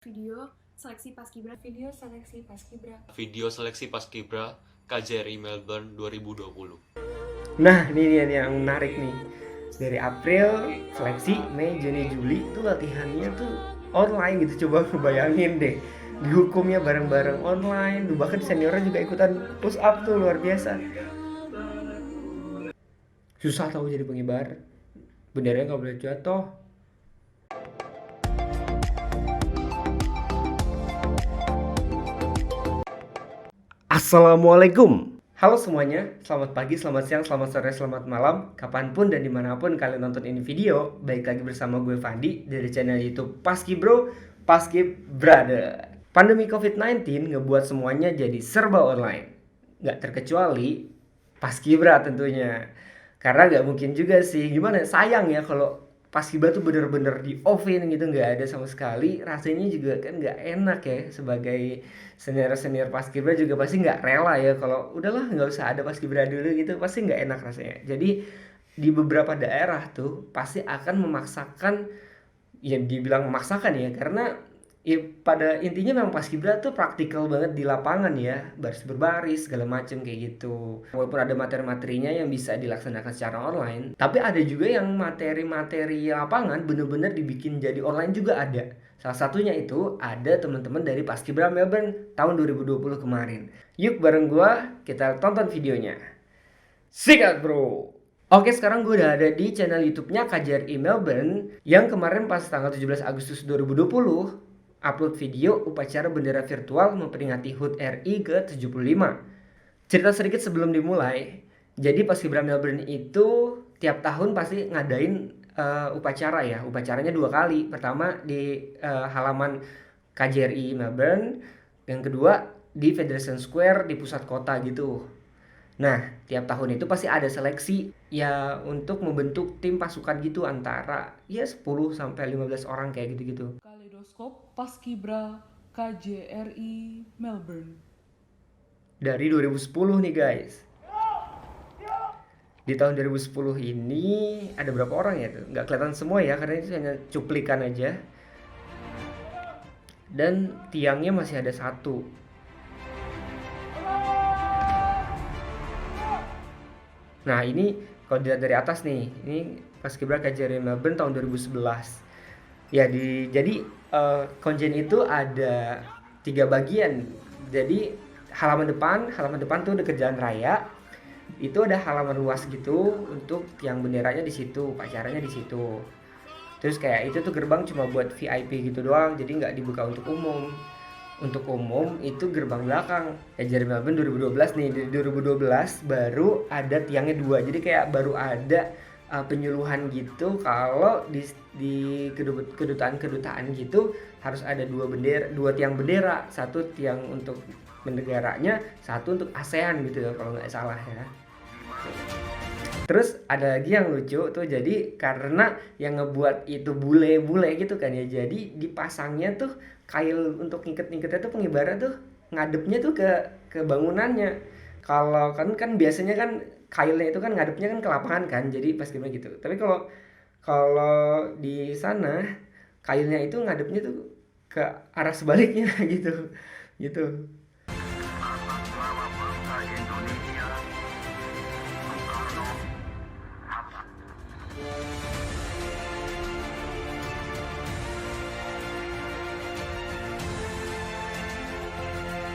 Video seleksi paskibra Video seleksi paskibra KJRI Melbourne 2020. Nah, ini dia nih yang menarik nih. Dari April, seleksi, Mei, Juni, Juli itu latihannya tuh online gitu. Coba ngebayangin deh. Dihukumnya bareng-bareng online. Bahkan seniornya juga ikutan push up tuh, luar biasa. Susah tahu jadi pengibar. Benderanya nggak boleh jatuh. Assalamualaikum. Halo semuanya, selamat pagi, selamat siang, selamat sore, selamat malam, kapanpun dan dimanapun kalian nonton ini video. Baik lagi bersama gue Fandi dari channel YouTube Paskibro, Paskib Brother. Pandemi COVID-19 ngebuat semuanya jadi serba online. Nggak terkecuali Paskibra tentunya. Karena nggak mungkin juga sih, gimana, sayang ya kalau Paskibra tuh bener-bener di offin gitu, nggak ada sama sekali. Rasanya juga kan nggak enak ya, sebagai senior Paskibra juga pasti nggak rela ya kalau udahlah nggak usah ada Paskibra dulu gitu, pasti nggak enak rasanya. Jadi di beberapa daerah tuh pasti akan memaksakan, ya dibilang memaksakan ya, karena ya pada intinya memang Paskibra tuh praktikal banget di lapangan ya, baris berbaris segala macem kayak gitu. Walaupun ada materi-materinya yang bisa dilaksanakan secara online, tapi ada juga yang materi-materi lapangan bener-bener dibikin jadi online juga ada. Salah satunya itu ada teman-teman dari Paskibra Melbourne tahun 2020 kemarin. Yuk bareng gua kita tonton videonya. Sikat bro! Oke, sekarang gue udah ada di channel YouTube-nya KJRI Melbourne yang kemarin pas tanggal 17 Agustus 2020 upload video upacara bendera virtual memperingati HUT RI ke-75. Cerita sedikit sebelum dimulai. Jadi Paskibra Melbourne itu tiap tahun pasti ngadain upacara ya. Upacaranya 2 kali. Pertama di halaman KJRI Melbourne, yang kedua di Federation Square di pusat kota gitu. Nah, tiap tahun itu pasti ada seleksi ya untuk membentuk tim pasukan gitu antara ya 10 sampai 15 orang kayak gitu-gitu. Kaleidoskop Paskibra KJRI Melbourne. Dari 2010 nih guys. Di tahun 2010 ini ada berapa orang ya tuh? Nggak kelihatan semua ya karena itu hanya cuplikan aja. Dan tiangnya masih ada satu. Nah ini kalau dilihat dari atas nih, ini Paskibra KJRI Melbourne tahun 2011. Ya jadi konjen itu ada 3 bagian. Jadi halaman depan tuh deket jalan raya. Itu ada halaman luas gitu untuk tiang benderanya di situ, upacaranya di situ. Terus kayak itu tuh gerbang cuma buat VIP gitu doang, jadi nggak dibuka untuk umum. Untuk umum itu gerbang belakang. KJRI Melbourne 2012 nih, di 2012 baru ada tiangnya 2. Jadi kayak baru ada penyuluhan gitu kalau di kedutaan gitu harus ada 2 tiang bendera, 1 tiang untuk negaranya, 1 untuk ASEAN gitu ya kalau nggak salah ya. Terus ada lagi yang lucu tuh, jadi karena yang ngebuat itu bule-bule gitu kan ya, jadi dipasangnya tuh kail untuk ngiket-ngiketnya tuh pengibarnya tuh ngadepnya tuh ke bangunannya. Kalau kan biasanya kan kailnya itu kan ngadepnya kan ke lapangan kan, jadi pas gimana gitu. Tapi kalau kalau di sana kailnya itu ngadepnya tuh ke arah sebaliknya gitu. Gitu.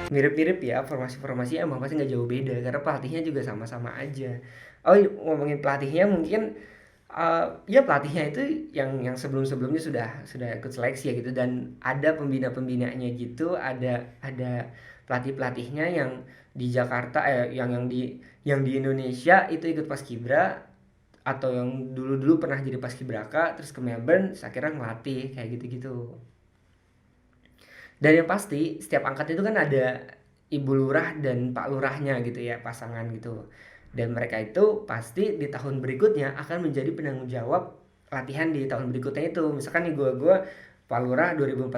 Mirip-mirip ya, formasi-formasi emang pasti nggak jauh beda karena pelatihnya juga sama-sama aja. Oh ngomongin pelatihnya mungkin ya pelatihnya itu yang sebelum-sebelumnya sudah ikut seleksi ya gitu, dan ada pembina-pembinanya gitu, ada pelatih-pelatihnya yang di Jakarta yang di Indonesia itu ikut Paskibra atau yang dulu-dulu pernah jadi Paskibraka terus ke Melbourne terus akhirnya ngelatih kayak gitu-gitu. Dan yang pasti setiap angkat itu kan ada ibu lurah dan pak lurahnya gitu ya, pasangan gitu. Dan mereka itu pasti di tahun berikutnya akan menjadi penanggung jawab latihan di tahun berikutnya itu. Misalkan nih gue pak lurah 2014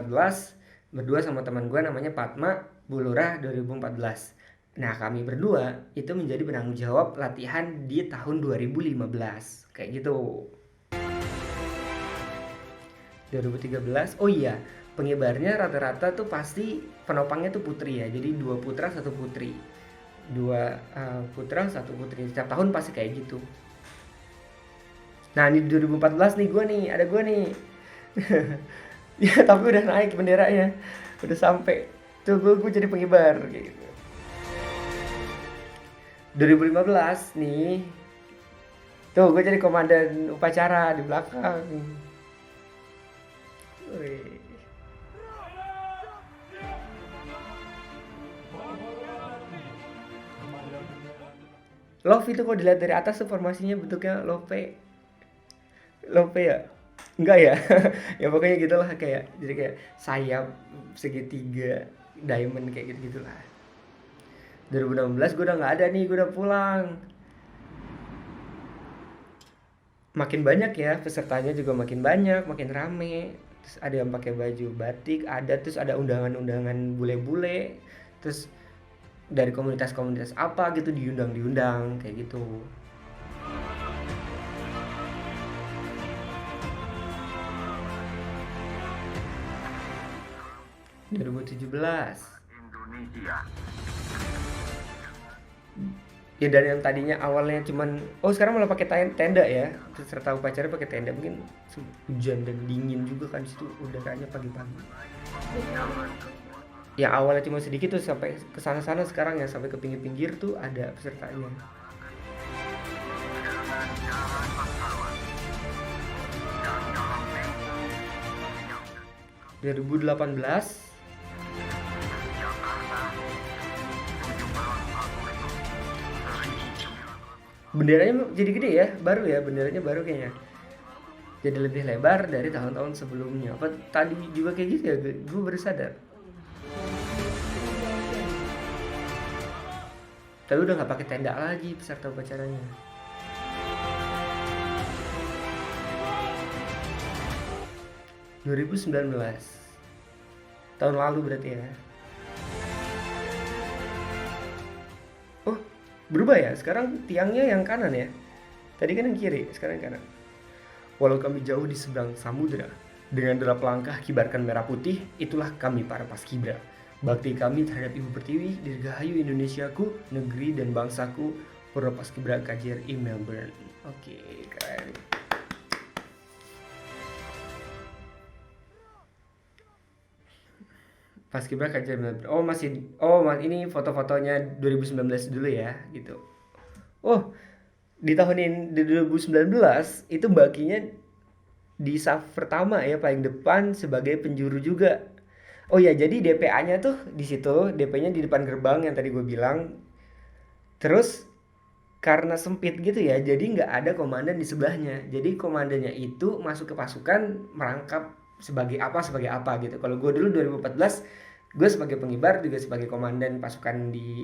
berdua sama teman gue namanya Fatma, bu lurah 2014. Nah kami berdua itu menjadi penanggung jawab latihan di tahun 2015 kayak gitu. 2013, oh iya, pengibarnya rata-rata tuh pasti penopangnya tuh putri ya, jadi 2 putra 1 putri, 2 putra 1 putri, setiap tahun pasti kayak gitu. Nah, di 2014 nih ada gue nih. Ya tapi udah naik benderanya, udah sampai tuh gue jadi pengibar kayak gitu. 2015 nih, tuh gue jadi komandan upacara di belakang. Wih. Love itu kalau dilihat dari atas tuh formasinya bentuknya Lope ya? Enggak ya? Ya pokoknya gitulah, kayak jadi kayak sayap segitiga diamond kayak gitu-gitulah. 2016 gue udah nggak ada nih, gue udah pulang. Makin banyak ya pesertanya, juga makin banyak, makin rame. Terus ada yang pakai baju batik, terus ada undangan-undangan bule-bule. Terus dari komunitas-komunitas apa gitu diundang kayak gitu. Indonesia. Ya dari yang tadinya awalnya cuman sekarang malah pakai tenda ya, peserta upacara pakai tenda, mungkin hujan dan dingin juga kan situ udaranya pagi-pagi. Yang awalnya cuma sedikit tuh sampai ke sana-sana, sekarang ya sampai ke pinggir-pinggir tuh ada pesertanya. Dari 2018 benderanya jadi gede ya, benderanya baru kayaknya. Jadi lebih lebar dari tahun-tahun sebelumnya. Apa tadi juga kayak gitu ya? Gue baru sadar. Tapi udah nggak pakai tenda lagi peserta upacaranya. ...2019 tahun lalu berarti ya. Oh, berubah ya, sekarang tiangnya yang kanan ya. Tadi kan yang kiri, sekarang yang kanan. Walau kami jauh di seberang samudera, dengan derap langkah kibarkan merah putih, itulah kami para paskibra. Bakti kami terhadap Ibu Pertiwi, Dirgahayu Indonesiaku, negeri dan bangsaku, para paskibra KJRI Melbourne. Oke, keren. Paskibra KJRI Melbourne. Ini foto-fotonya 2019 dulu ya, gitu. Di tahun 2019 itu bakinya di saf pertama ya, paling depan sebagai penjuru juga. Oh ya, jadi DPA-nya tuh di situ, DP-nya di depan gerbang yang tadi gue bilang. Terus karena sempit gitu ya, jadi nggak ada komandan di sebelahnya. Jadi komandannya itu masuk ke pasukan merangkap sebagai apa gitu. Kalau gue dulu 2014, gue sebagai pengibar juga sebagai komandan pasukan di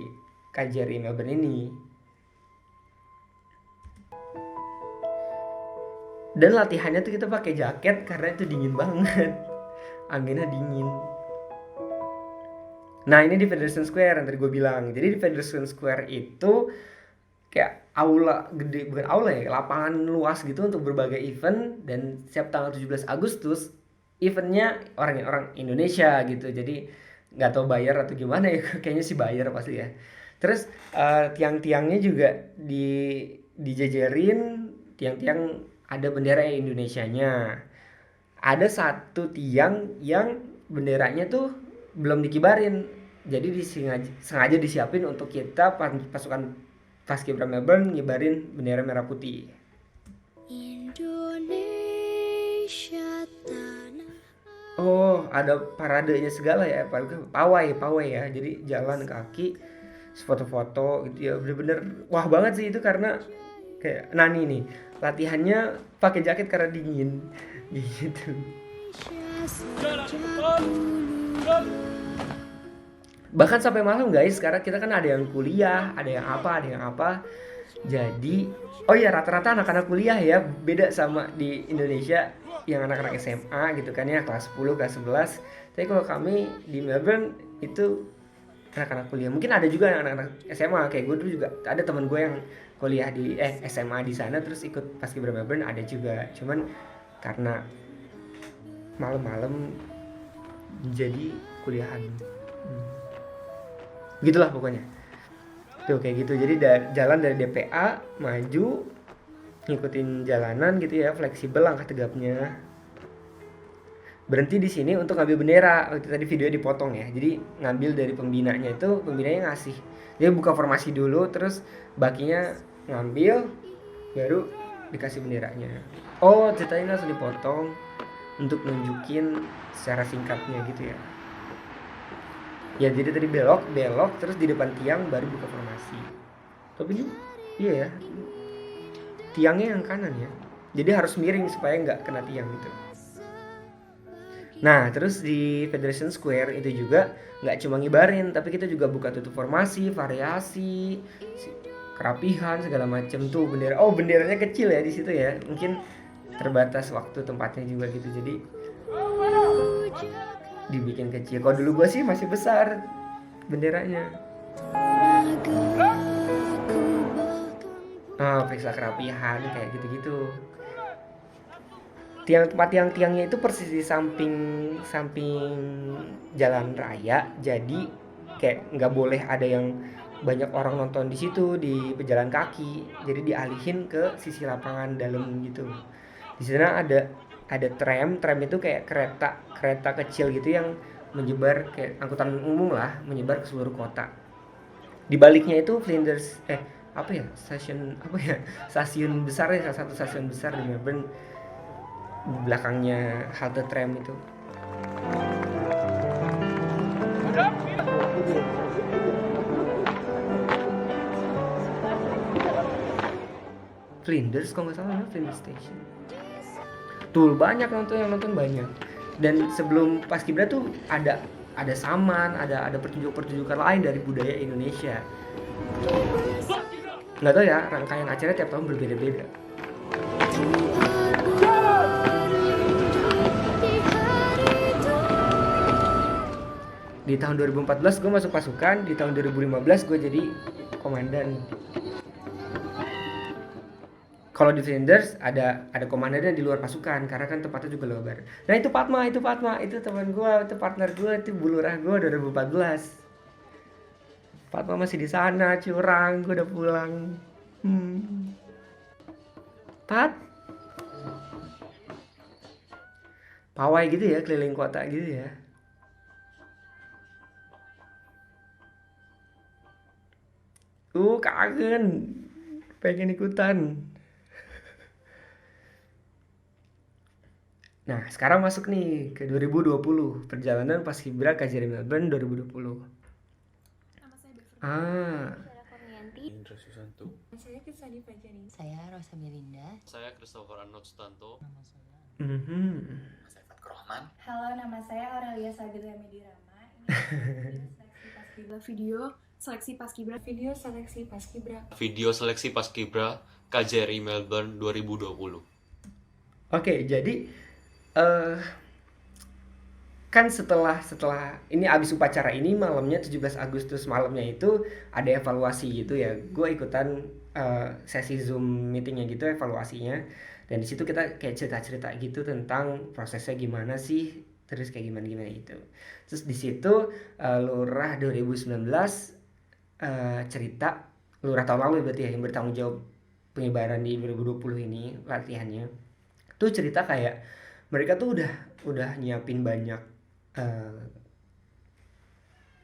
KJRI Melbourne ini. Dan latihannya tuh kita pakai jaket karena itu dingin banget. Anginnya dingin. Nah, ini di Federation Square yang tadi gue bilang. Jadi di Federation Square itu kayak aula gede, bukan aula ya, lapangan luas gitu untuk berbagai event. Dan setiap tanggal 17 Agustus eventnya orang Indonesia gitu. Jadi nggak tahu bayar atau gimana ya, kayaknya sih bayar pasti ya. Terus tiang-tiangnya juga dijajarin, tiang-tiang ada bendera Indonesianya. Ada satu tiang yang benderanya tuh belum dikibarin, jadi sengaja disiapin untuk kita pasukan Paskibra Melbourne ngibarin bendera merah putih. Indonesia tanah. Ada paradenya segala ya, pawai ya, jadi jalan kaki, foto-foto gitu ya, bener-bener wah banget sih itu. Karena kayak Nani nih latihannya pakai jaket karena dingin gitu. Bahkan sampai malam guys, karena kita kan ada yang kuliah, ada yang apa. Jadi rata-rata anak-anak kuliah ya, beda sama di Indonesia yang anak-anak SMA gitu kan ya, kelas 10, kelas 11. Tapi kalau kami di Melbourne itu anak-anak kuliah. Mungkin ada juga anak-anak SMA, kayak gue dulu juga ada teman gue yang kuliah di SMA di sana terus ikut Paskibra Melbourne, ada juga. Cuman karena malam-malam jadi kuliahan. Gitulah pokoknya tuh kayak gitu. Jadi jalan dari DPA maju ngikutin jalanan gitu ya, fleksibel langkah tegapnya. Berhenti di sini untuk ngambil bendera. Waktu tadi video dipotong ya, jadi ngambil dari pembinanya, itu pembinanya ngasih, dia buka formasi dulu terus bakinya ngambil baru dikasih benderanya. Oh ceritanya langsung dipotong untuk nunjukin secara singkatnya gitu ya. Ya jadi tadi belok terus di depan tiang baru buka formasi. Tapi ini iya ya, tiangnya yang kanan ya, jadi harus miring supaya nggak kena tiang gitu. Nah terus di Federation Square itu juga nggak cuma ngibarin, tapi kita juga buka tutup formasi, variasi, kerapihan segala macem tuh bendera. Oh benderanya kecil ya di situ ya, mungkin terbatas waktu tempatnya juga gitu, jadi dibikin kecil. Kalau dulu gua sih masih besar benderanya. Periksa kerapihan kayak gitu-gitu. Tempat tiangnya itu persis di samping jalan raya, jadi kayak nggak boleh ada yang banyak orang nonton di situ di pejalan kaki, jadi dialihin ke sisi lapangan dalam gitu. Di sana ada tram itu kayak kereta kecil gitu yang menyebar kayak angkutan umum lah, menyebar ke seluruh kota. Di baliknya itu Flinders stasiun besar ya, salah satu stasiun besar di Melbourne, belakangnya halte tram itu. Flinders kalau nggak salah, Flinders Station. Tuh banyak yang nonton banyak. Dan sebelum Paskibra tuh ada saman, ada pertunjukan lain dari budaya Indonesia. Nggak tahu ya, rangkaian acara tiap tahun berbeda-beda. Di tahun 2014 gue masuk pasukan, di tahun 2015 gue jadi komandan. Kalau di Flinders ada komandannya di luar pasukan karena kan tempatnya juga lebar. Nah itu Fatma, itu teman gue, itu partner gue, itu bulurah gue 2014. Fatma masih di sana, curang, gue udah pulang. Pawai gitu ya, keliling kota gitu ya. Kangen, pengen ikutan. Nah, sekarang masuk nih ke 2020, perjalanan Paskibra KJRI Melbourne 2020. Nama saya Beverly. Saya Kornianti. Indra Susanto. Saya Kisani Fajani. Saya Rosa Melinda. Saya Christopher Arnold Sutanto. Nama saya Saya Fatkur Rahman. Halo, nama saya Aurelia Sabila Medirama. Ini Video seleksi Paskibra. video seleksi Paskibra. Video seleksi Paskibra KJRI Melbourne 2020. Oke, jadi kan setelah ini abis upacara ini malamnya 17 Agustus malamnya itu ada evaluasi gitu ya. Gue ikutan sesi Zoom meetingnya gitu, evaluasinya. Dan di situ kita kayak cerita-cerita gitu tentang prosesnya gimana sih, terus kayak gimana gitu. Terus di situ Lurah 2019 cerita, Lurah tahun lalu berarti ya, yang bertanggung jawab pengibaran di 2020 ini latihannya. Tuh cerita kayak mereka tuh udah nyiapin banyak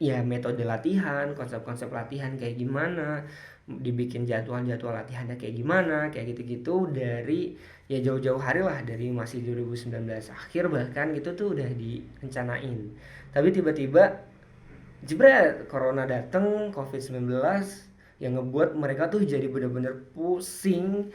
ya metode latihan, konsep-konsep latihan kayak gimana, dibikin jadwal latihannya kayak gimana, kayak gitu-gitu dari ya jauh-jauh hari lah, dari masih 2019 akhir bahkan gitu tuh udah direncanain. Tapi tiba-tiba jebret corona dateng, COVID-19 yang ngebuat mereka tuh jadi bener-bener pusing.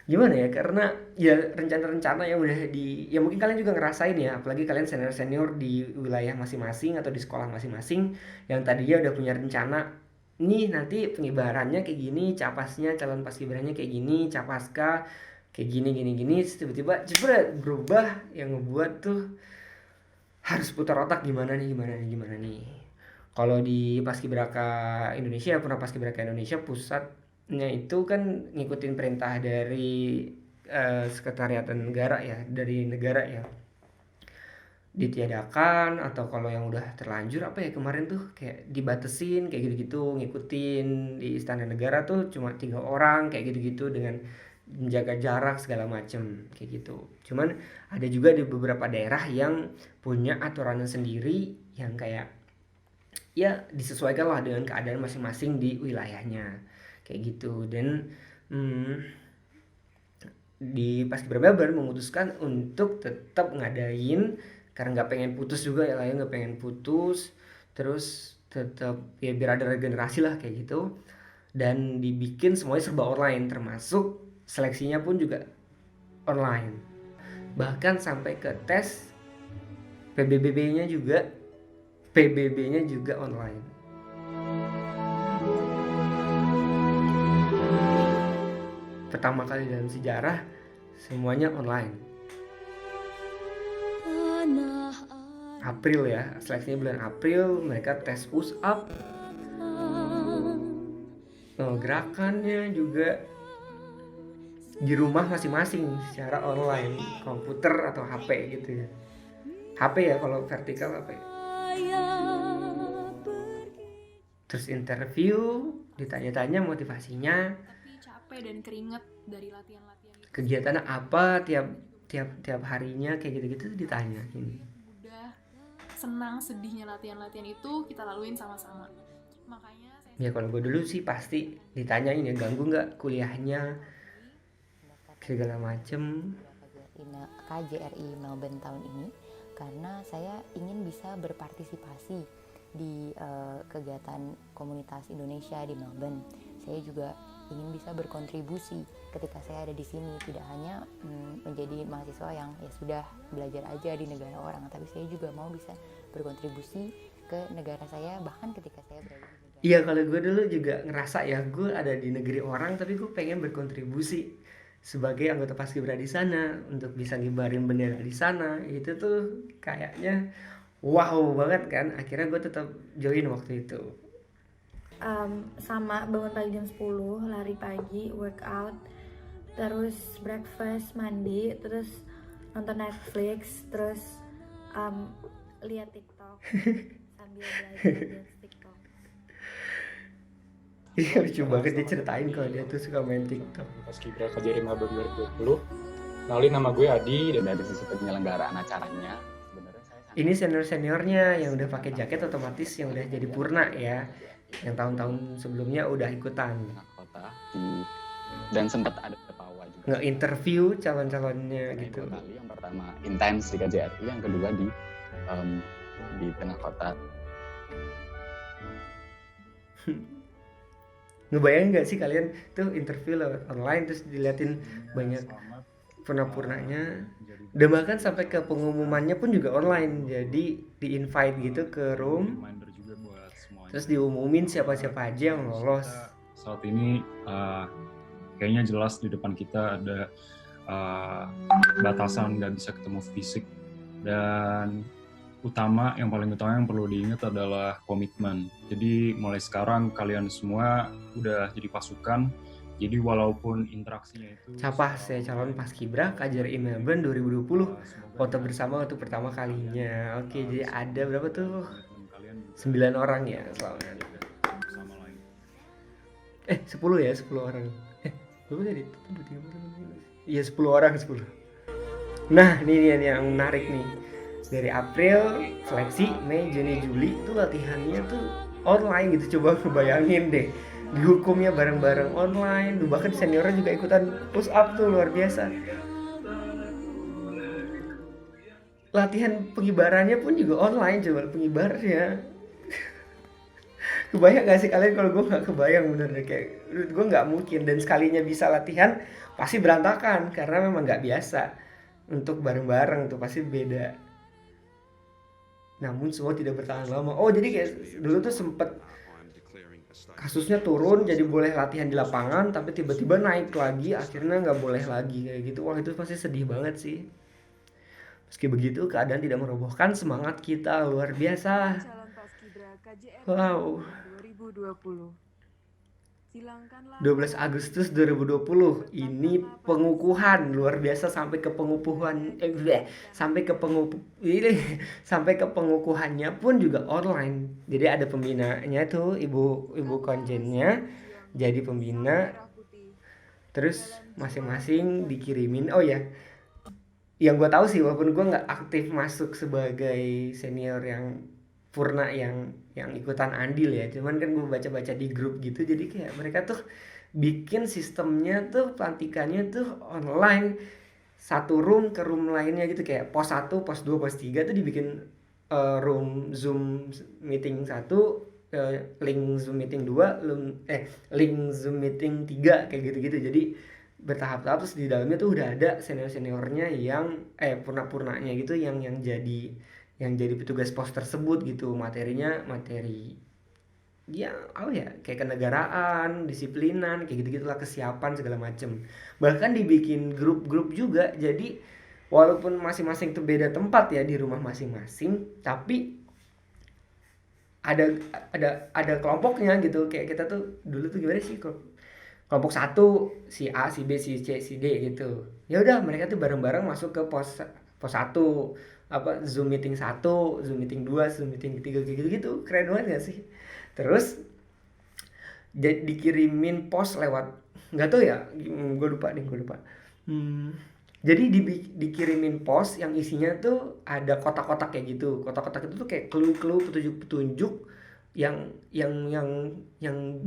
Gimana ya, karena ya rencana-rencana yang udah ya mungkin kalian juga ngerasain ya, apalagi kalian senior-senior di wilayah masing-masing atau di sekolah masing-masing yang tadinya udah punya rencana nih nanti pengibarannya kayak gini, capasnya calon paskibranya kayak gini, capaska kayak gini, tiba-tiba jebret berubah yang ngebuat tuh harus putar otak gimana nih. Kalau di Paskibraka Indonesia, pernah Paskibraka Indonesia pusatnya itu kan ngikutin perintah dari Sekretariat Negara ya, dari negara ya. ditiadakan, atau kalau yang udah terlanjur apa ya kemarin tuh kayak dibatesin kayak gitu-gitu, ngikutin di Istana Negara tuh cuma 3 orang kayak gitu-gitu dengan menjaga jarak segala macem kayak gitu. Cuman ada juga di beberapa daerah yang punya aturannya sendiri yang kayak ya disesuaikan lah dengan keadaan masing-masing di wilayahnya kayak gitu. Dan di Paskibra Melbourne memutuskan untuk tetap ngadain karena nggak pengen putus juga ya, nggak pengen putus, terus tetap ya biar ada regenerasi lah kayak gitu. Dan dibikin semuanya serba online, termasuk seleksinya pun juga online, bahkan sampai ke tes PBB-nya juga online. Pertama kali dalam sejarah semuanya online. April ya, seleksinya bulan April, mereka tes push up. Gerakannya juga di rumah masing-masing secara online, komputer atau HP gitu ya. HP ya kalau vertikal HP. Terus interview, ditanya-tanya motivasinya, Tapi capek dan keringet dari latihan-latihan itu. kegiatannya apa tiap harinya kayak gitu-gitu ditanya ini. Udah senang sedihnya latihan-latihan itu kita laluin sama-sama. Makanya saya Ya kalau gue dulu sih pasti ditanyain ya ganggu nggak kuliahnya segala macem. KJRI Melbourne tahun ini karena saya ingin bisa berpartisipasi di kegiatan komunitas Indonesia di Melbourne. Saya juga ingin bisa berkontribusi ketika saya ada di sini, tidak hanya menjadi mahasiswa yang ya sudah belajar aja di negara orang, tapi saya juga mau bisa berkontribusi ke negara saya, bahkan ketika saya berada di negara. Iya kalau gue dulu juga ngerasa ya gue ada di negeri orang tapi gue pengen berkontribusi sebagai anggota Paskibra di sana untuk bisa ngibarin bendera di sana. Itu tuh kayaknya wow banget kan. Akhirnya gue tetap join waktu itu. Sama bangun pagi jam 10, lari pagi, workout, terus breakfast, mandi, terus nonton Netflix, terus lihat TikTok sambil belajar lihat TikTok. Iya lucu banget dia ceritain kalau dia tuh suka main TikTok. Paskibra KJRI Melbourne 2020. Kenalin, nama gue Adi dan Dari sisi penyelenggaraan acaranya, sebenarnya saya sangat Ini senior-seniornya yang udah pakai jaket otomatis yang udah jadi purna ya. Yang tahun-tahun sebelumnya udah ikutan tengah kota dan sempat ada tertawa juga. nge-interview calon-calonnya Nah, gitu. 2 kali, yang pertama intens di KJRI, yang kedua di tengah kota. Ngebayangin gak sih kalian tuh interview lewat online terus diliatin banyak purna-purnanya. Dan bahkan sampai ke pengumumannya pun juga online. Jadi di-invite gitu ke room, terus diumumin siapa-siapa aja yang lolos. Saat ini kayaknya jelas di depan kita ada batasan nggak bisa ketemu fisik, dan yang paling utama yang perlu diingat adalah komitmen. Jadi mulai sekarang kalian semua udah jadi pasukan. Jadi walaupun interaksinya itu Capas ya calon Paskibra KJRI Melbourne 2020 foto bersama untuk pertama kalinya. Oke, jadi ada berapa tuh? 9 orang ya selamat. 10 ya, 10 orang. Berapa tadi? 1, 2, 3, 4, 5, 6. Iya 10 orang, 10. Nah ini dia yang menarik nih. Dari April seleksi, Mei, Juni, Juli itu latihannya tuh online gitu. Coba kebayangin deh, dihukumnya bareng-bareng online. Bahkan seniornya juga ikutan push up tuh, luar biasa. Latihan pengibarannya pun juga online, coba pengibarnya. Kebayang gak sih kalian? Kalau gue gak kebayang bener deh, kayak gue gak mungkin. Dan sekalinya bisa latihan pasti berantakan karena memang gak biasa untuk bareng-bareng tuh, pasti beda. Namun semua tidak bertahan lama. Oh jadi kayak dulu tuh sempet kasusnya turun jadi boleh latihan di lapangan, tapi tiba-tiba naik lagi akhirnya nggak boleh lagi kayak gitu. Wah itu pasti sedih banget sih. Meski begitu keadaan tidak merobohkan semangat kita, luar biasa. Calon Paskibra KJRI Wow. 2020. 12 Agustus 2020 ini pengukuhan luar biasa sampai ke pengukuhan sampai ke pengukuhannya pun juga online. Jadi ada pembinanya tuh ibu konjennya jadi pembina, terus masing-masing dikirimin. Oh ya, yang gue tahu sih walaupun gue nggak aktif masuk sebagai senior yang purna yang ikutan andil ya, cuman kan gue baca-baca di grup gitu, jadi kayak mereka tuh bikin sistemnya tuh pelantikannya tuh online, satu room ke room lainnya gitu, kayak pos 1, pos 2, pos 3 tuh dibikin room Zoom meeting 1, link Zoom meeting 2, link Zoom meeting 3 kayak gitu-gitu. Jadi bertahap-tahap, terus di dalamnya tuh udah ada senior-seniornya yang purna-purnanya gitu yang jadi petugas pos tersebut gitu. Materinya materi ya apa ya, kayak kenegaraan, disiplinan, kayak gitu-gitulah, kesiapan segala macem. Bahkan dibikin grup-grup juga, jadi walaupun masing-masing tuh beda tempat ya di rumah masing-masing, tapi ada kelompoknya gitu. Kayak kita tuh dulu tuh gimana sih, kelompok 1 si A, si B, si C, si D gitu. Ya udah mereka tuh bareng-bareng masuk ke pos 1, apa Zoom meeting 1, Zoom meeting 2, Zoom meeting 3 kayak gitu-gitu. Keren banget gak sih? Terus dikirimin pos lewat, nggak tahu ya, gue lupa. Jadi dikirimin pos yang isinya tuh ada kotak-kotak kayak gitu. Kotak-kotak itu tuh kayak clue-clue, petunjuk-petunjuk yang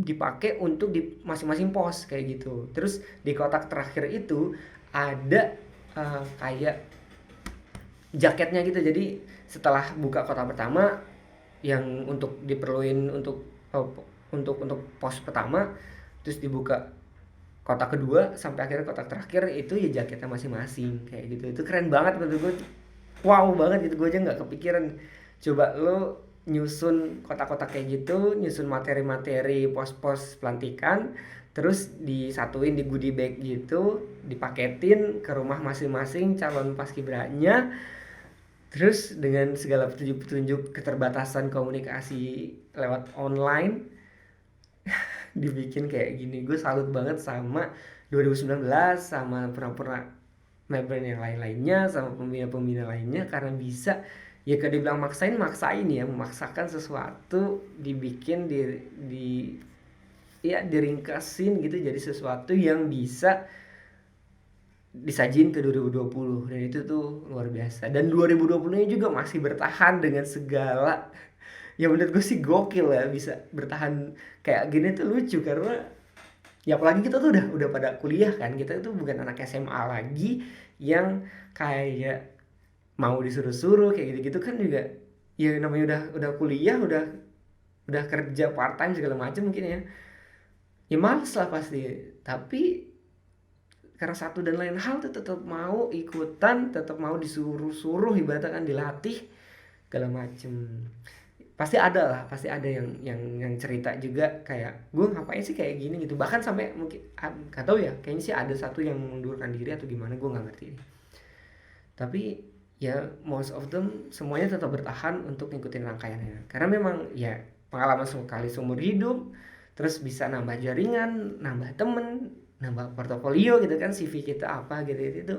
dipakai untuk di masing-masing pos kayak gitu. Terus di kotak terakhir itu ada kayak jaketnya gitu. Jadi setelah buka kotak pertama yang untuk diperluin untuk pos pertama, terus dibuka kotak kedua sampai akhirnya kotak terakhir itu ya jaketnya masing-masing kayak gitu. Itu keren banget menurut gue, wow banget gitu. Gue aja nggak kepikiran. Coba lo nyusun kotak-kotak kayak gitu, nyusun materi-materi pos-pos pelantikan, terus disatuin di goodie bag gitu, dipaketin ke rumah masing-masing calon paskibranya. Terus dengan segala petunjuk-petunjuk keterbatasan komunikasi lewat online dibikin kayak gini. Gue salut banget sama 2019, sama pernah Melbourne yang lain-lainnya, sama pembina-pembina lainnya, karena bisa ya kalau dibilang maksain ya, memaksakan sesuatu dibikin diringkasin gitu jadi sesuatu yang bisa disajin ke 2020, dan itu tuh luar biasa. Dan 2020-nya juga masih bertahan dengan segala, ya menurut gue sih gokil ya, bisa bertahan kayak gini tuh lucu. Karena ya apalagi kita tuh udah pada kuliah kan, kita tuh bukan anak SMA lagi yang kayak mau disuruh-suruh kayak gitu-gitu kan. Juga ya namanya udah kuliah, udah kerja part time segala macam mungkin ya males lah pasti. Tapi karena satu dan lain hal tuh tetap mau ikutan, tetap mau disuruh ibaratnya kan, dilatih segala macem. Pasti ada yang cerita juga kayak gue ngapain sih kayak gini gitu. Bahkan sampai mungkin gak tahu ya, kayaknya sih ada satu yang mengundurkan diri atau gimana, gue nggak ngerti. Tapi ya most of them semuanya tetap bertahan untuk ngikutin rangkaiannya, karena memang ya pengalaman sekali seumur hidup, terus bisa nambah jaringan, nambah temen, nambah portofolio gitu kan, CV kita apa gitu itu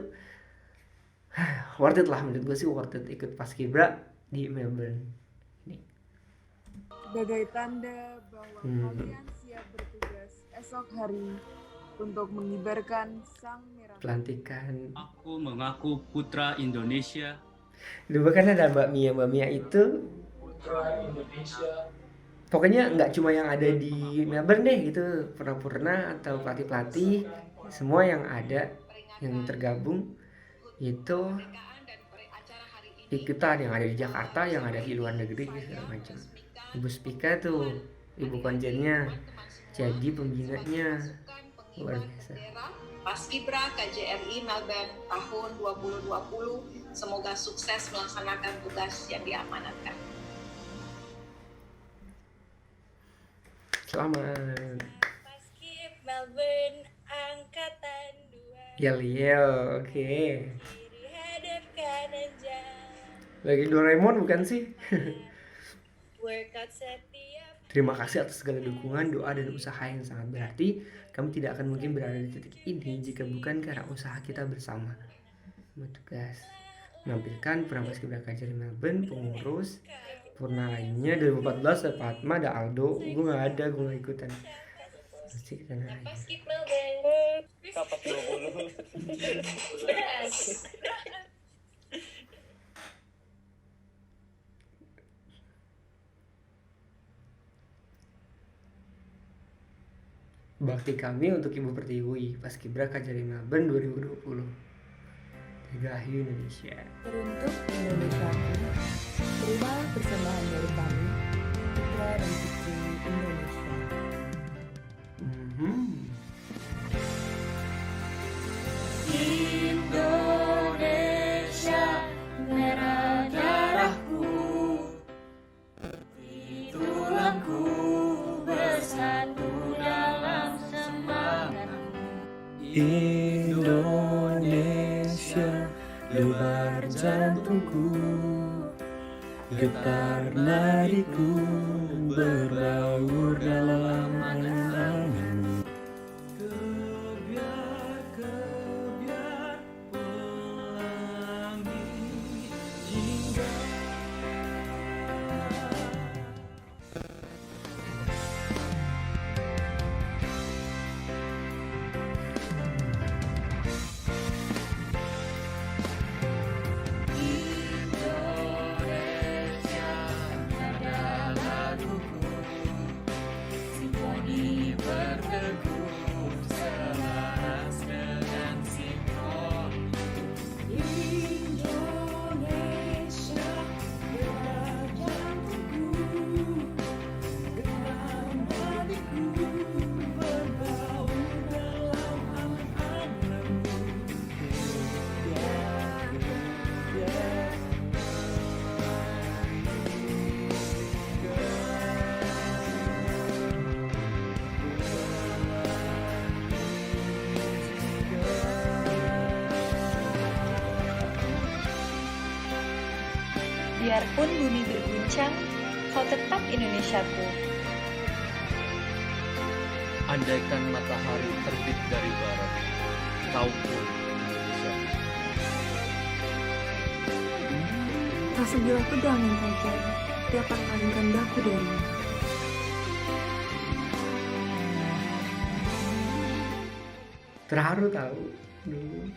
worth it lah menurut gue sih, worth it ikut paskibra di Melbourne ini. Sebagai tanda bahwa kalian siap bertugas esok hari untuk mengibarkan sang merah pelantikan. Aku mengaku putra Indonesia. Dulu kan ada Mbak Mia itu putra Indonesia. Pokoknya nggak cuma yang ada di Melbourne deh gitu, purna-purna atau pelatih-pelatih, semua yang ada yang tergabung itu ikutan, yang ada di Jakarta, yang ada di luar negeri segala macam. Ibu Spika tuh, ibu konjennya jadi pembinanya, luar biasa. Paskibra KJRI Melbourne tahun 2020, semoga sukses melaksanakan tugas yang diamanatkan. Selamat. Paskib Melbourne angkatan 2. Yel, oke. Kiri hadap kanan jam. Lagi Doraemon bukan sih? Workout setiap Terima kasih atas segala dukungan, doa, dan usaha yang sangat berarti. Kami tidak akan mungkin berada di titik ini jika bukan karena usaha kita bersama. Tugas menampilkan Pura Paskibra KJRI Melbourne, pengurus Purna lainnya 2014 ada Fatma, ada Aldo. Gue gak ada, gue gak ikutan. Pasti kita nanya. Kapas 20. Bakti kami untuk Ibu Pertiwi Paskibra KJRI Melbourne 2020. Dirgahayu Indonesia. Teruntuk Indonesia, terimalah persembahan dari kami, putra dan putri Indonesia. Indonesia, merah darahku, tulangku bersatu dalam semangatmu. Indonesia, lebar jantungku, getar nadiku, berbaur dalam angan-anganmu. Kebiar pelangi jingga. Biarpun bumi berguncang, kau tetap Indonesiaku. Andaikan matahari terbit dari barat, kau pun Indonesia. Tak sebilah pedang yang tajam dapat palingkan daku darimu. Terharu tahu dulu.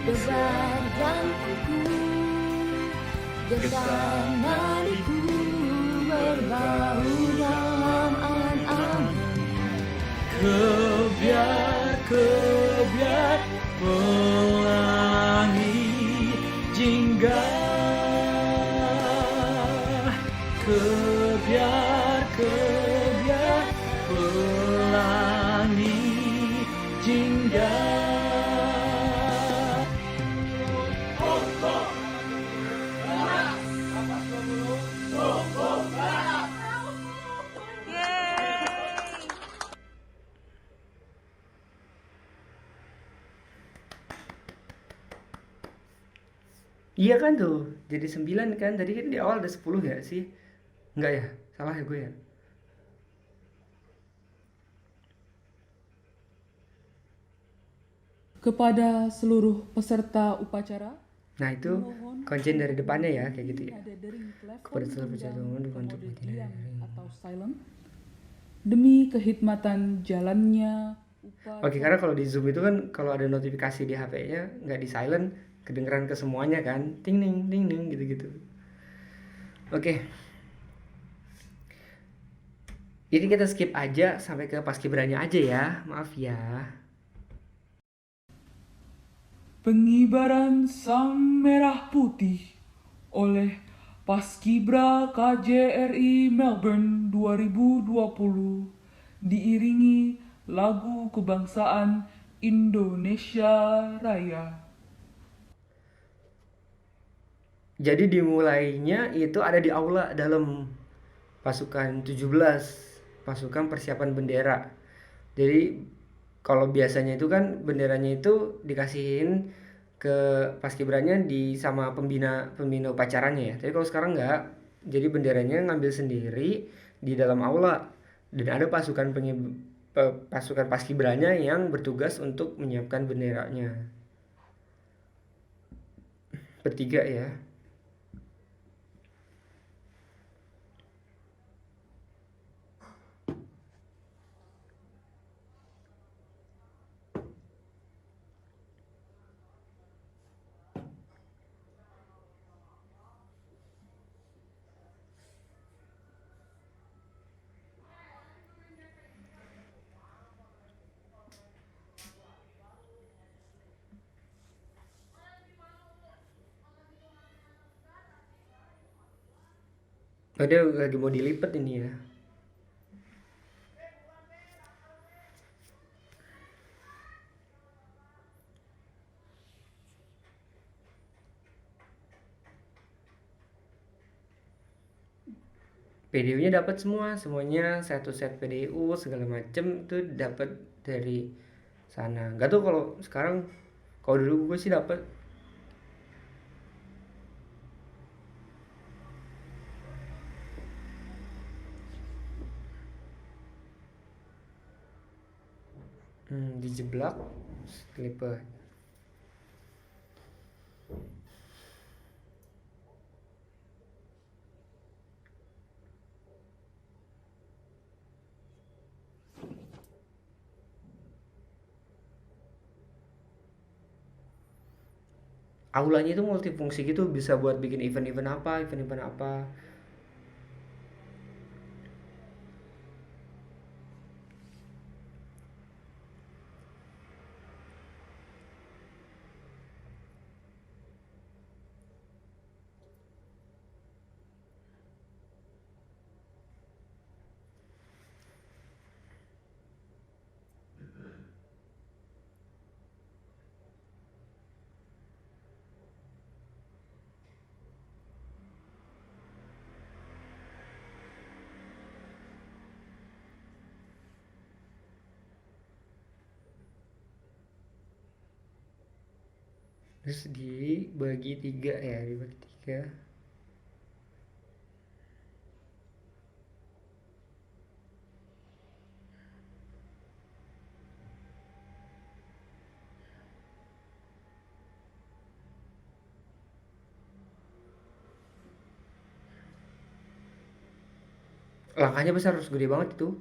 Debar jantungku, getar nadiku, berbaur dalam angan-angan. Kebiar pelangi jingga. Kebiar pelangi jingga. Iya kan tuh, jadi 9 kan. Tadi kan di awal ada 10 ya sih? Enggak ya? Salah ya gue ya? Kepada seluruh peserta upacara, Nah itu konsen dari depannya ya, kayak gitu ya. ada dering Kepada telepon seluruh peserta umum genggam untuk komode diam atau silent demi kehikmatan jalannya upacara. Oke, karena kalau di Zoom itu kan kalau ada notifikasi di HP-nya nggak di silent, kedengeran ke semuanya kan, ting ning gitu-gitu. Oke, ini kita skip aja sampai ke paskibranya aja ya, maaf ya. Pengibaran sang merah putih oleh Paskibra KJRI Melbourne 2020 diiringi lagu kebangsaan Indonesia Raya. Jadi dimulainya itu ada di aula dalam pasukan 17, pasukan persiapan bendera. Jadi kalau biasanya itu kan benderanya itu dikasihin ke paskibranya di sama pembina upacaranya ya. Tapi kalau sekarang nggak, jadi benderanya ngambil sendiri di dalam aula dan ada pasukan paskibranya yang bertugas untuk menyiapkan benderanya. Bertiga ya. Oh, dia lagi mau dilipet ini ya. PDU-nya dapat semuanya satu set PDU segala macem itu dapat dari sana. Gak tuh kalau sekarang, kalau dulu gue sih dapat. Dijeblak, kelipet. Aulanya itu multifungsi gitu, bisa buat bikin event-event apa. Terus dibagi 3 ya, dibagi 3. Langkahnya besar, harus gede banget itu.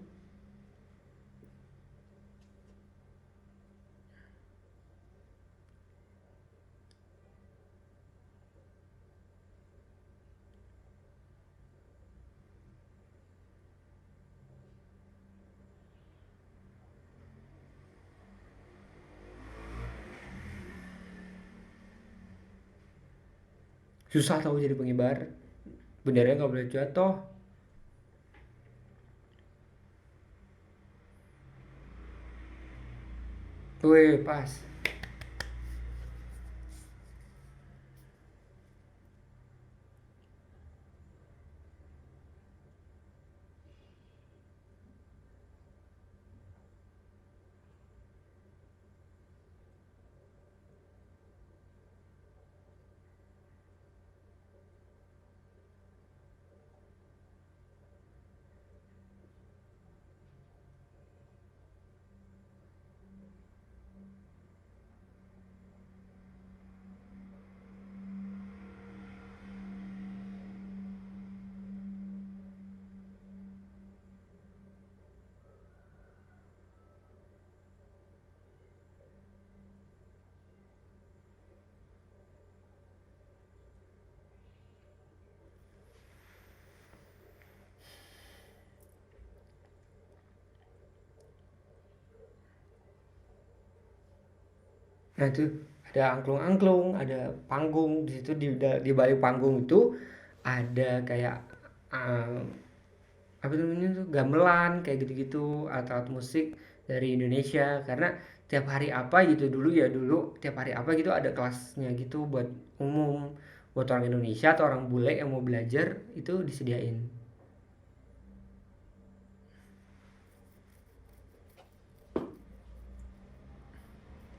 Susah tahu jadi pengibar, benderanya nggak boleh jatuh. Wih, pas. Nah itu ada angklung-angklung, ada panggung di situ, di balik panggung itu ada kayak apa namanya tuh, gamelan kayak gitu-gitu, alat-alat musik dari Indonesia. Karena tiap hari apa gitu dulu tiap hari apa gitu ada kelasnya gitu buat umum, buat orang Indonesia atau orang bule yang mau belajar itu disediain.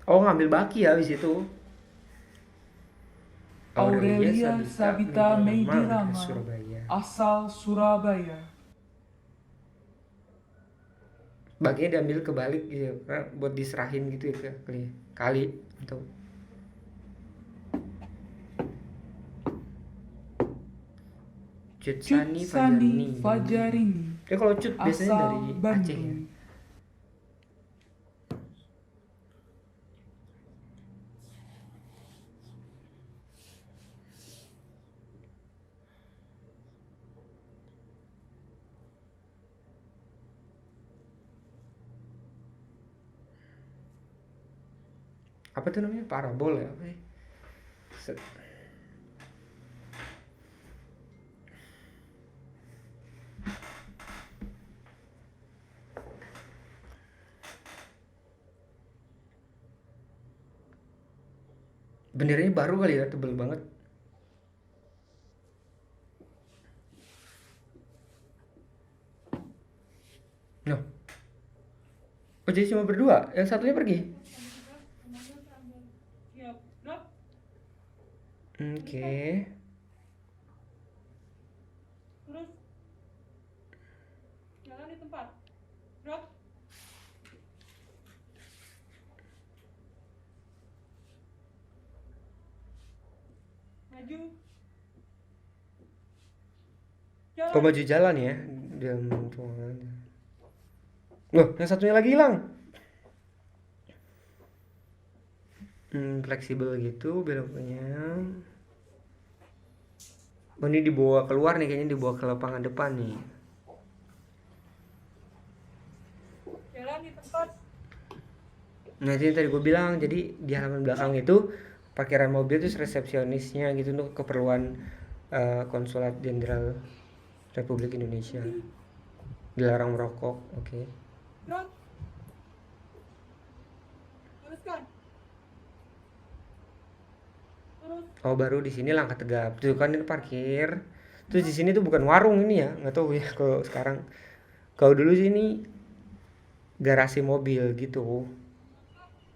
Oh, ngambil baki ya habis itu. Aurelia Sabita Meidirama, Surabaya. asal Surabaya. Baginya diambil kebalik gitu buat diserahin gitu ya kali atau Cut Sani Fajarini. Ya kalau Cut biasanya asal dari Aceh ya. Bandung. Apa tuh namanya, parabol ya apa sih? Benderanya baru kali ya, tebel banget. No. Oh jadi cuma berdua, yang satunya pergi? Oke. Terus jalan di tempat. Drop. Maju. Jalan. Kok maju jalan ya? Dia loh, yang satunya lagi hilang. Fleksibel gitu beloknya. Oh, ini dibawa keluar nih, kayaknya dibawa ke lapangan depan nih. Jalan di tempat. Nah itu yang tadi gue bilang, jadi di halaman belakang itu parkiran mobil itu resepsionisnya gitu untuk keperluan Konsulat Jenderal Republik Indonesia. Dilarang merokok, oke. Teruskan. Oh baru di sini Langkah Tegap. Tuh kan ini parkir. Terus di sini tuh bukan warung ini ya, nggak tahu ya kalau sekarang. Kalau dulu sih ini garasi mobil gitu,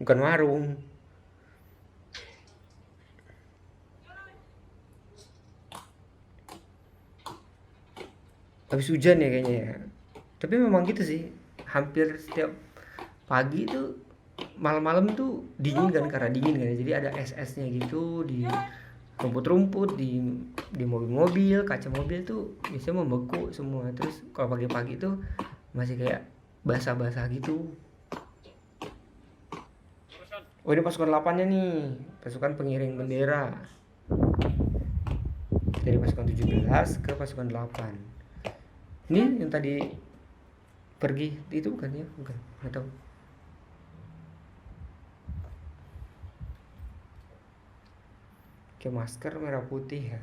bukan warung. Habis hujan ya kayaknya ya. Tapi memang gitu sih, hampir setiap pagi tuh malam-malam tuh dingin kan, karena dingin kan. Jadi ada es-esnya gitu di rumput-rumput, di mobil-mobil, kaca mobil tuh biasanya membeku semua. Terus kalau pagi-pagi tuh masih kayak basah-basah gitu. Oh ini pasukan 8-nya nih, pasukan pengiring bendera. Dari pasukan 17 ke pasukan 8. Ini yang tadi pergi itu bukan ya? Bukan, nggak tahu. Oke, masker merah putih ya.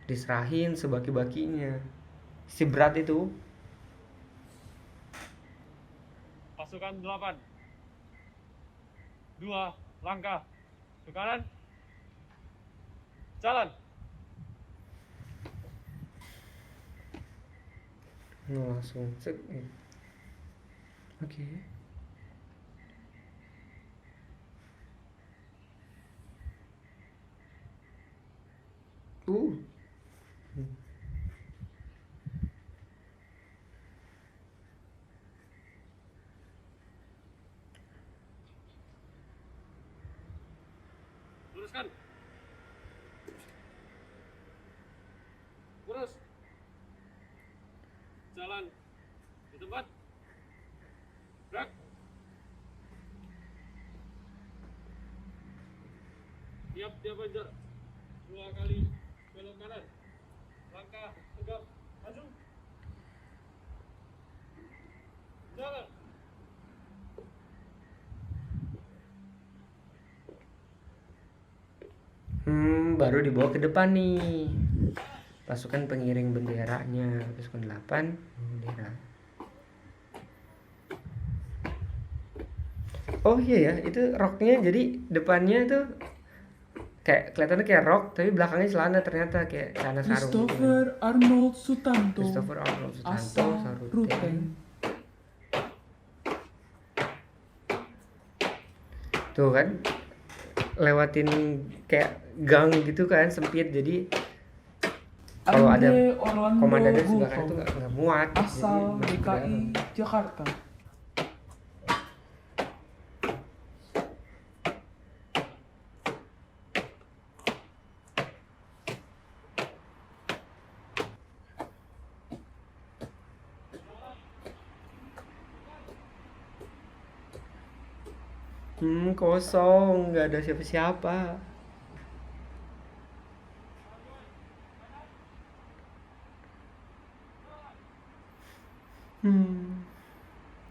Diserahin sebaki-bakinya. Si berat itu. Pasukan 8. 2 langkah ke kanan. Jalan. Langsung cek. Oke. Luruskan. Lurus. Jalan di tempat. Gerak. Tiap aja 2 kali belok kanan. tegap, maju. Jalan. Baru dibawa ke depan nih. Pasukan pengiring benderanya, pasukan 8 bendera. Oh iya ya, itu roknya jadi depannya tuh kayak kelihatannya kayak rok, tapi belakangnya celana ternyata kayak celana sarung. Christopher Arnold Sutanto. Christopher Arnold Sutanto, asal Saruten. Ruteng. Tuh kan, lewatin kayak gang gitu kan, sempit, jadi kalau ada Andre Orlando komandannya sebelah kanan Gultom. tuh nggak muat. Asal jadi masuk ke DKI dalam. Jakarta. Kosong, nggak ada siapa-siapa.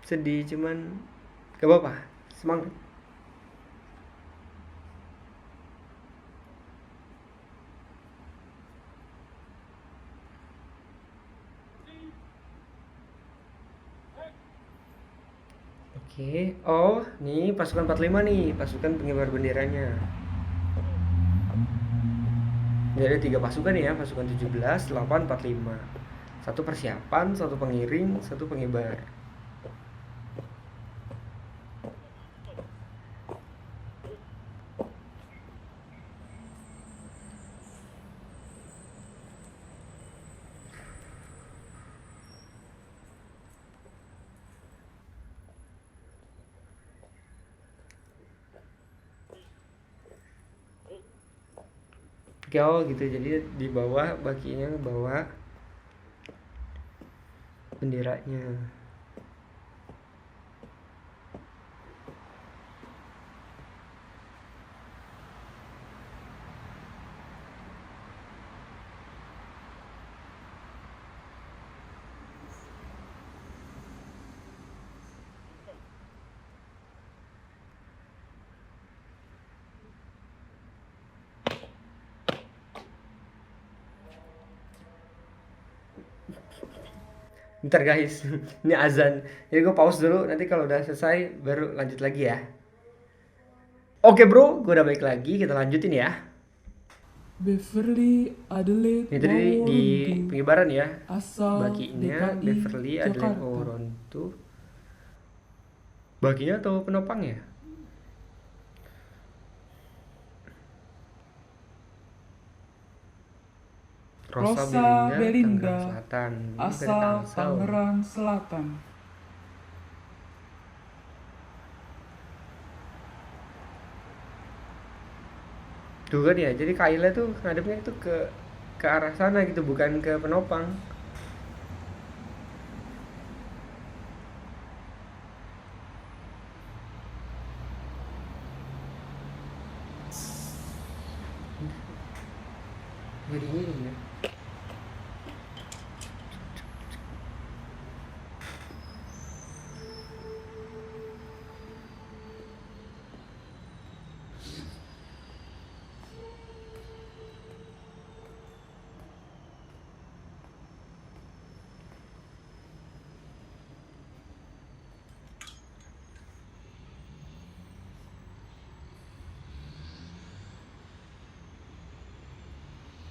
Sedih, cuman gak apa-apa, semangat. Oke, oh nih pasukan 45 nih, pasukan pengibar benderanya. Jadi ada 3 pasukan ya, pasukan 17, 8, 45. Satu persiapan, satu pengiring, satu pengibar. Oh gitu, jadi di bawah bakinya bawa benderanya. Bentar guys, ini azan. Jadi gue pause dulu, nanti kalau udah selesai baru lanjut lagi ya. Oke bro, gue udah balik lagi, kita lanjutin ya. Beverly Adelaide Ini tadi di Waworuntu. pengibaran ya. Asal Bakinya DKI Beverly Adelaide Jakarta. Waworuntu. Bakinya atau penopang ya? Rosa Belinda, Tangerang Selatan. Ini dari asal Tangsel. Tangerang Selatan. Tuh kan ya, jadi Kayla tuh ngadepnya tuh ke arah sana gitu, bukan ke penopang. Jadi ini ya.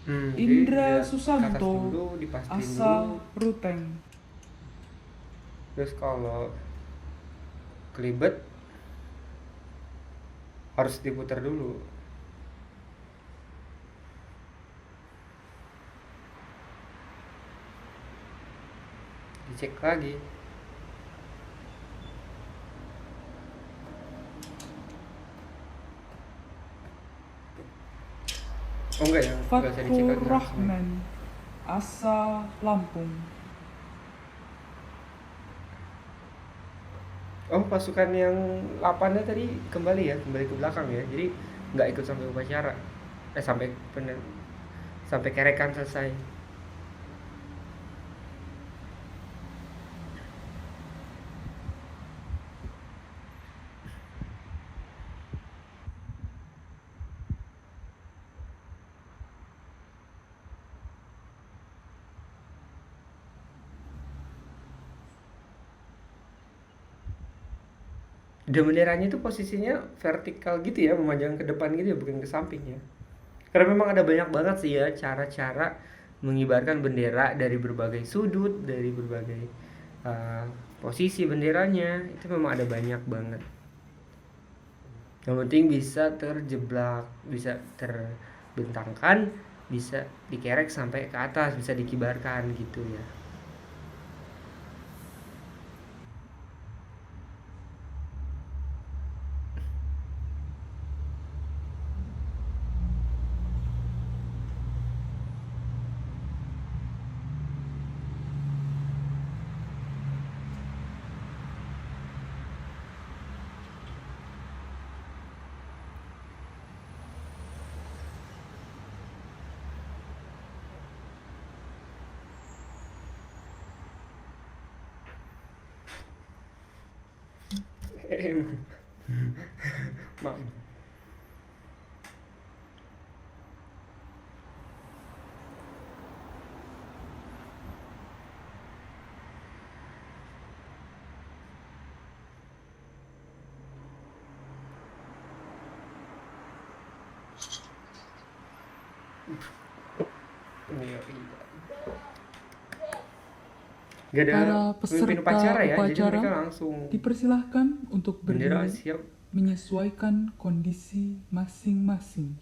Jadi Indra dia ke atas Susanto, dulu, dipastiin asal dulu. Ruteng. Terus kalau kelibet harus diputar dulu. Dicek lagi. Oh enggak ya, enggak usah dicek Fathur lagi langsung. Rahman, asal Lampung. Oh, pasukan yang 8-nya tadi kembali ya, kembali ke belakang ya. Jadi nggak ikut sampai upacara. Sampai kerekan selesai. Dan benderanya itu posisinya vertikal gitu ya, memanjang ke depan gitu ya, bukan ke samping ya. Karena memang ada banyak banget sih ya cara-cara mengibarkan bendera dari berbagai sudut, dari berbagai posisi benderanya. Itu memang ada banyak banget. Yang penting bisa terjeblak, bisa terbentangkan, bisa dikerek sampai ke atas, bisa dikibarkan gitu ya. Maaf. Gak ada Para pemimpin peserta upacara ya, jadi upacara mereka langsung dipersilahkan untuk bendera berdiri siap. menyesuaikan kondisi masing-masing.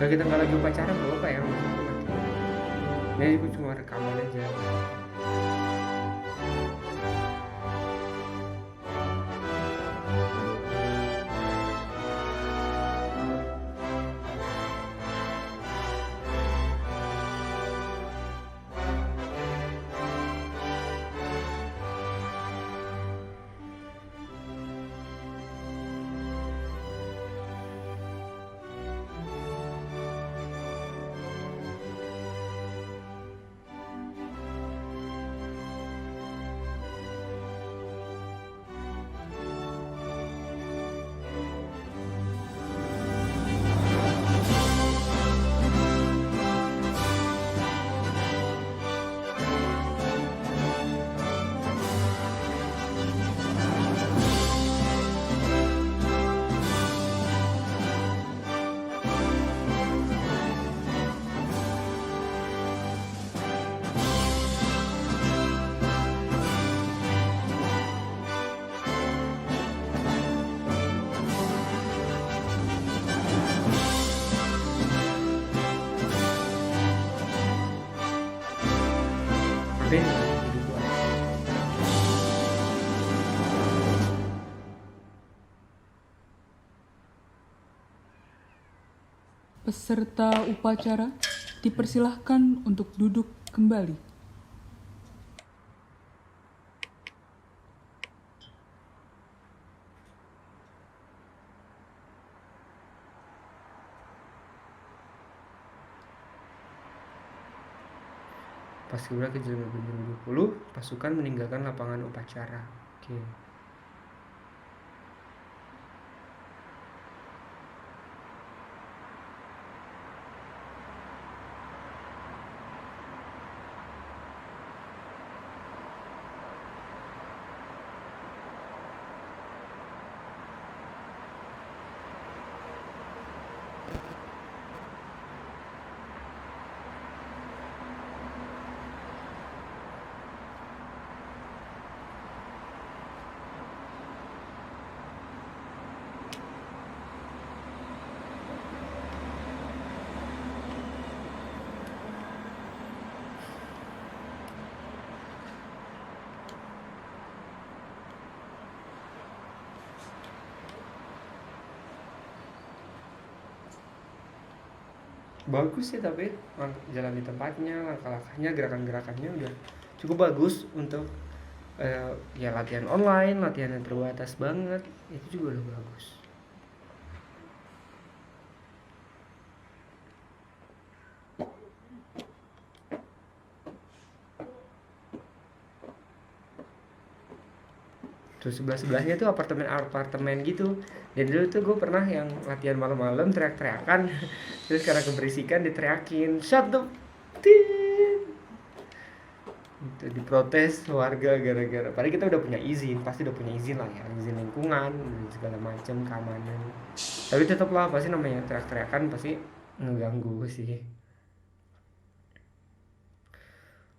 Kalau kita nggak lagi upacara nggak apa ya, ini aku cuma rekaman aja. Peserta upacara dipersilahkan untuk duduk kembali. Paskibra kejadian jam 20, pasukan meninggalkan lapangan upacara. Oke. Bagus sih, tapi jalan di tempatnya, langkah-langkahnya, gerakan-gerakannya udah cukup bagus untuk ya latihan online, latihan yang terbatas banget, itu juga udah bagus. Terus sebelahnya tuh apartemen gitu. Dan dulu tuh gue pernah yang latihan malam-malam teriak-teriakan. Terus karena keberisikan diteriakin, shut the itu diprotes warga gara-gara. Padahal kita udah punya izin, pasti udah punya izin lah ya, izin lingkungan dan segala macam keamanan. Tapi tetaplah pasti namanya teriak-teriakan pasti ngeganggu sih.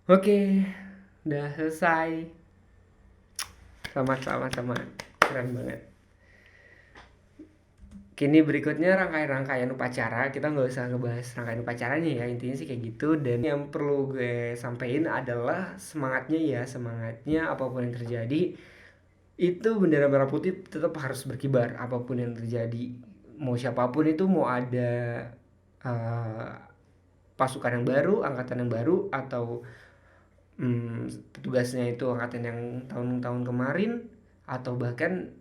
Oke, udah selesai. Selamat, keren banget. Kini berikutnya rangkaian upacara. Kita nggak usah ngebahas rangkaian upacaranya ya, intinya sih kayak gitu. Dan yang perlu gue sampein adalah semangatnya apapun yang terjadi itu bendera merah putih tetap harus berkibar apapun yang terjadi. Mau siapapun itu, mau ada pasukan yang baru, angkatan yang baru, atau petugasnya itu angkatan yang tahun-tahun kemarin, atau bahkan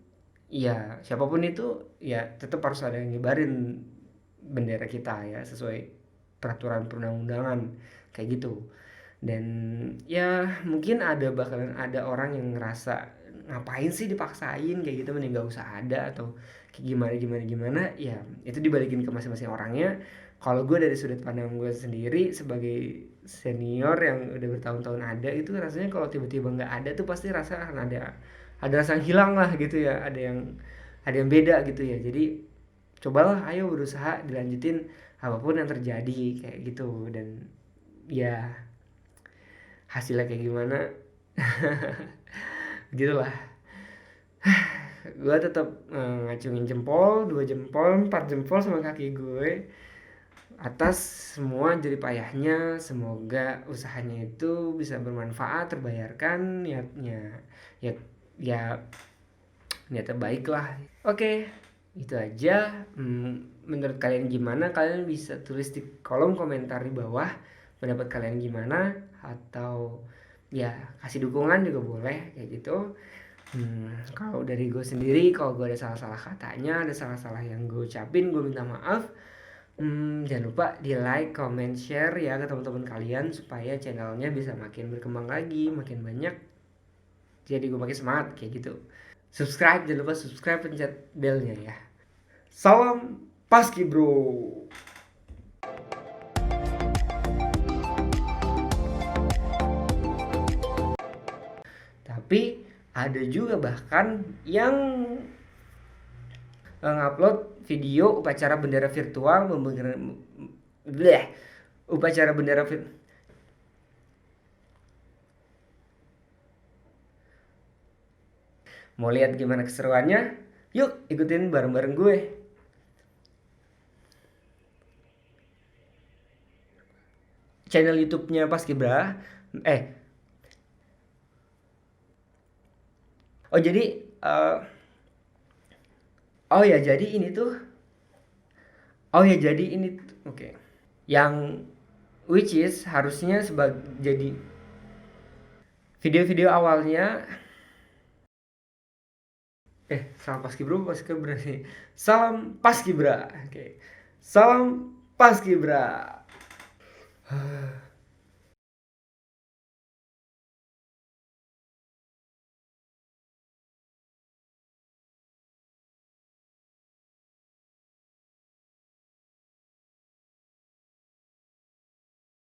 ya siapapun itu ya tetap harus ada yang ngibarin bendera kita ya sesuai peraturan perundang-undangan kayak gitu. Dan ya mungkin bakalan ada orang yang ngerasa ngapain sih dipaksain kayak gitu, mending gak usah ada atau kayak gimana ya, itu dibalikin ke masing-masing orangnya. Kalau gue dari sudut pandang gue sendiri sebagai senior yang udah bertahun-tahun ada, itu rasanya kalau tiba-tiba nggak ada tuh pasti rasa akan ada rasa yang hilang lah gitu ya, ada yang beda gitu ya. Jadi cobalah, ayo berusaha dilanjutin apapun yang terjadi kayak gitu. Dan ya hasilnya kayak gimana gitulah. Gue tetap ngacungin jempol, 2 jempol, 4 jempol sama kaki gue atas semua jerih payahnya. Semoga usahanya itu bisa bermanfaat, terbayarkan, niatnya niatnya baik lah. Oke, itu aja. Menurut kalian gimana? Kalian bisa tulis di kolom komentar di bawah pendapat kalian gimana, atau ya kasih dukungan juga boleh kayak gitu. Kalau dari gue sendiri, kalau gue ada salah-salah katanya, ada salah-salah yang gue ucapin, gue minta maaf. Jangan lupa di like, comment, share ya ke teman-teman kalian supaya channelnya bisa makin berkembang lagi, makin banyak. Jadi gue makin semangat kayak gitu. Subscribe, jangan lupa subscribe, pencet belnya ya. Salam Paski Bro. Tapi ada juga bahkan yang ngupload video upacara bendera virtual Mau lihat gimana keseruannya? Yuk ikutin bareng-bareng gue. Channel YouTube-nya Paskibra. Jadi ini tuh oke. Yang which is harusnya jadi video-video awalnya salam Paskibra sih. Salam Paskibra. Oke. Salam Paskibra.